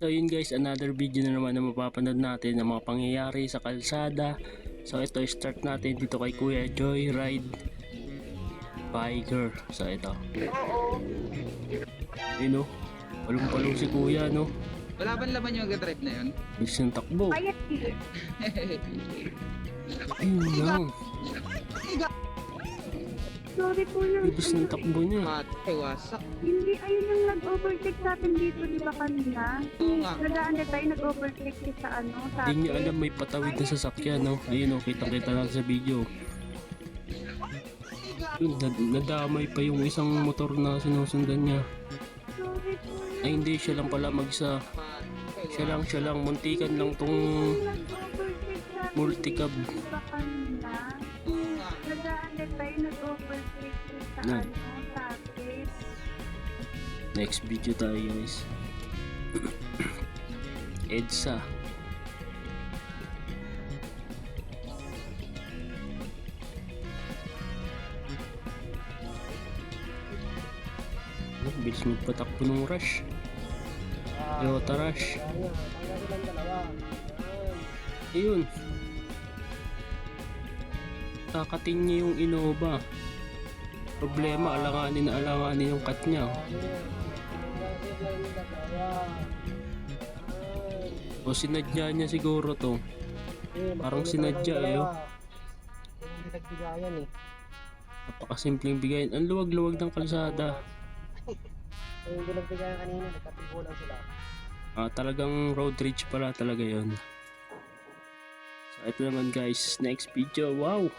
So yun guys, another video na naman na mapapanood natin ng mga pangyayari sa kalsada. So ito, start natin dito kay Kuya Joyride Biker. So ito. Yun o, palong-palong si Kuya no. Wala ba laman yung drive na yun? Bilis ng takbo. Ayun, Ayun lang. sorry po lang. Bilis ng takbo niya. Ay, wasak. Hindi, ayun yung nag-overtake sa atin dito, di ba kanina? Oo nga. Nadaan na tayo, nag-overtake siya sa ano, sa Hindi niya atin. alam may patawid na sasakyan no. Ayun o, kita-kita lang sa video. Yun, nadamay pa yung isang motor na sinusundan niya. Sorry po lang. Ay hindi, siya lang pala mag-isa. Siya lang, muntikan lang tong Nag-overtake sa atin multicab. dito, di ba kanina? Oo nga. Nadaan na tayo, nag-overtake siya sa Na. ano, sa atin. Next video tayo guys. EDSA. Bilis magpatakbo ng rush. Toyota Rush. Ayun. Kakatin niya yung Innova. Problema, alanganin yung cut niya. O sinadya niya siguro to. Parang sinadya eh. Oh. Hindi nagbigayan eh. Napakasimpleng bigayin. Ang luwag-luwag ng kalsada. Hindi nagbigayan kanina, nagkatibo lang sila. Talagang road rage pala talaga yon. So ito naman guys, next video. Wow!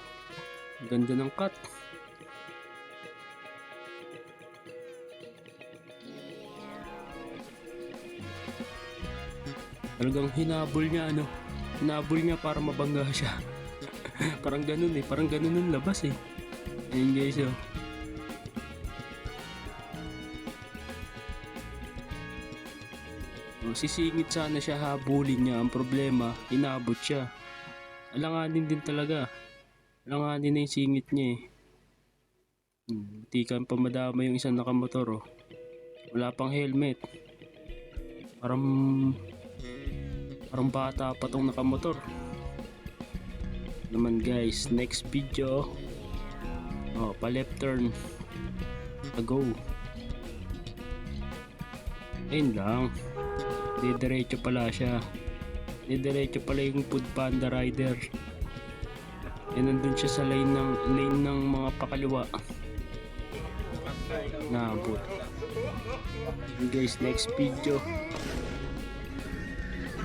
Ang ganda ng cut. Talagang hinabol niya ano. Hinabol niya para mabangga siya. Parang ganun eh. Parang ganun yung labas eh. Ayun guys oh. Sisingit sana siya, habulin niya. Ang problema, inabot siya. Alanganin din talaga. Alanganin na yung singit niya eh. Tikan pa madama yung isang nakamotor oh. Wala pang helmet. Parang bata pa tong nakamotor. Naman guys, next video. Oh, pa left turn. Go. Ayun lang. Didiretso pala siya. Didiretso pala yung Food Panda rider. Nandun siya sa lane ng mga pakaliwa. Naabot. Guys, next video.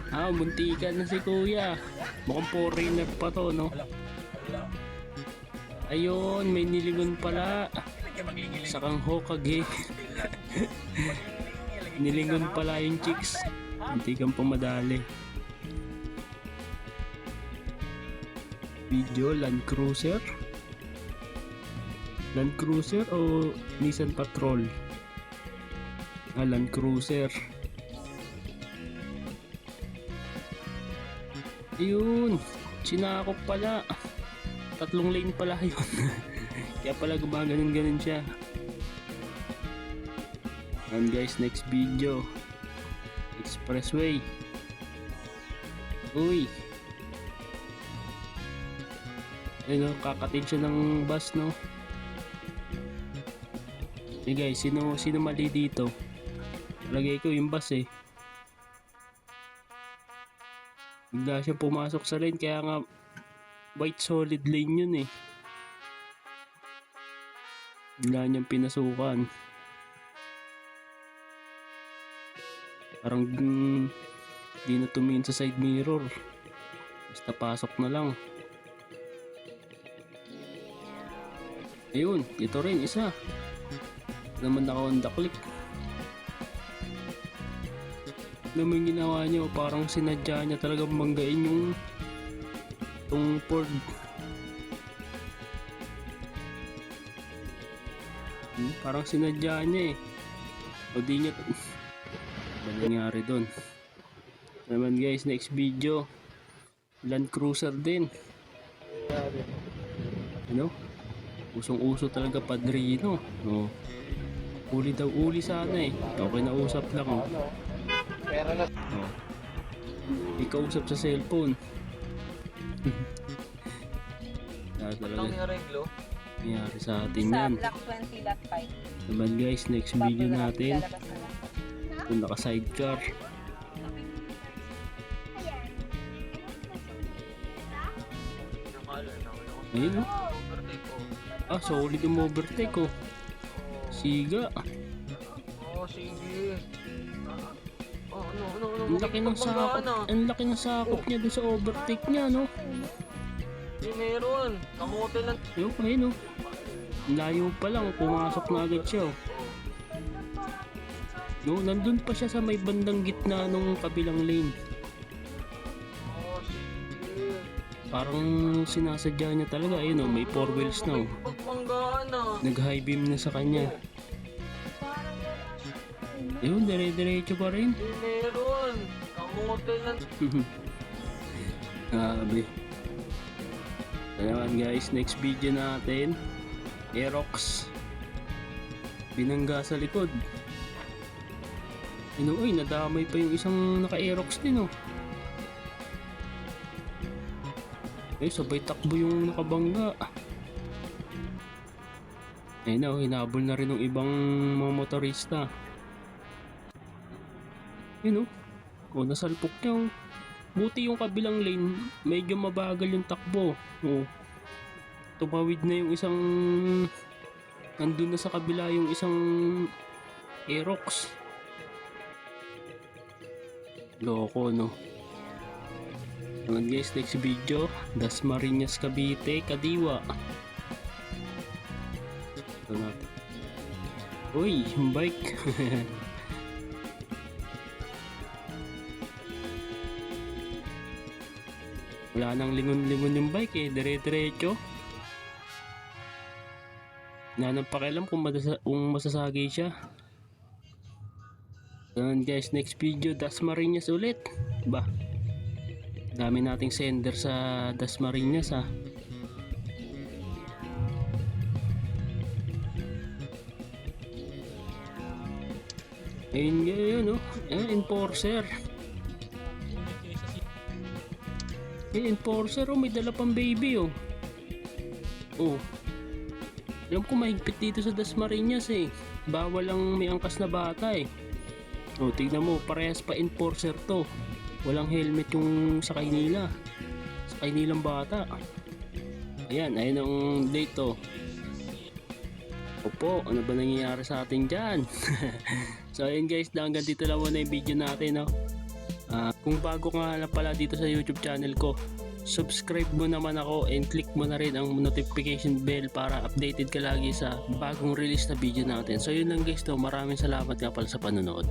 Muntikan na si Kuya. Mukhang foreigner pa to, no? Ayun, may nilingon pala. Sakang Hokage. Nilingon pala yung chicks. Hindi kang pumadali. Video, Land Cruiser o Nissan Patrol? Land Cruiser. Ayun, sinakop pala. 3 lane pala yun. Kaya pala gumaganon-ganon siya. And guys, next video, expressway. Uy, ayun, kakatin siya ng bus, no? Hey guys, sino mali dito? Lagay ko yung bus eh. Bigla siya pumasok sa lane, kaya nga white solid lane yun eh. Bigla niyang pinasukan. Parang di na tumingin sa side mirror. Basta pasok na lang. Ayun, ito rin isa. Naman naka-Honda Click. Naman ginawa niya, parang sinadya niya talagang banggain yung Ford. Parang sinadya niya eh. O di niya ba nangyari doon? Naman guys, next video, Land Cruiser din. Ano? Usong-uso talaga Padrino. Oh. Uli daw uli sana eh. Okay na usap lang oh. Pera na. Oh. Ikausap sa cellphone. Talaga nangyari sa atin Sa yan. Block 20 Lot 5. Naman guys, next video natin. Lalabas na lang. Kung naka-sidecar. Ayun oh. Ah, solid yung overtake oh. Siga. Sige. Ano? Ang laki ng sakop. Ang laki ng sakop niya dun sa overtake niya, no? Di meron. Kamote lang. Ayun, ayun oh. Ang layo pa lang, pumasok na agad siya oh. No, nandun pa siya sa may bandang gitna nung kabilang lane. Sige. Parang sinasadya niya talaga. Ayun oh, may 4 wheels na oh. Pagpanggaan na. Nag-high beam na sa kanya. Ayun, dire-diretso pa rin. Di meron. Kamote lang. Grabe. So naman guys, next video natin, Aerox. Binangga sa likod. Uy, nadamay pa yung isang naka-Aerox din oh. Eh, sabay takbo yung nakabangga. Ayun na, hinabol na rin ng ibang mga motorista. Yun oh. Oh, nasalpok niya oh. Buti yung kabilang lane, medyo mabagal yung takbo. Oh. Tumawid na yung isang, nandun na sa kabila yung isang Aerox. Loko no. Naman guys, next video, Dasmariñas Cavite, Kadiwa. Ito natin. Uy, yung bike. Wala nang lingon-lingon yung bike eh, dire-diretso. Wala nang pakialam kung masasagi siya. Yan guys, next video, Dasmariñas ulit. Ba, dami nating sender sa Dasmariñas ha. Ayun yun oh, enforcer. Enforcer oh, may dala pang baby oh. Oh. Alam ko mahigpit dito sa Dasmariñas eh. Bawal lang may angkas na bata eh. Oh, tignan mo, parehas pa enforcer to. Walang helmet yung sakay nila. Sakay nilang bata. Ayan, ayun ang date oh. Opo, ano ba nangyayari sa atin dyan? So ayun guys, hanggang dito lang muna yung video natin no. Kung bago ka na pala dito sa YouTube channel ko, subscribe mo naman ako and click mo na rin ang notification bell para updated ka lagi sa bagong release na video natin. So yun lang guys, maraming salamat nga pala sa panonood.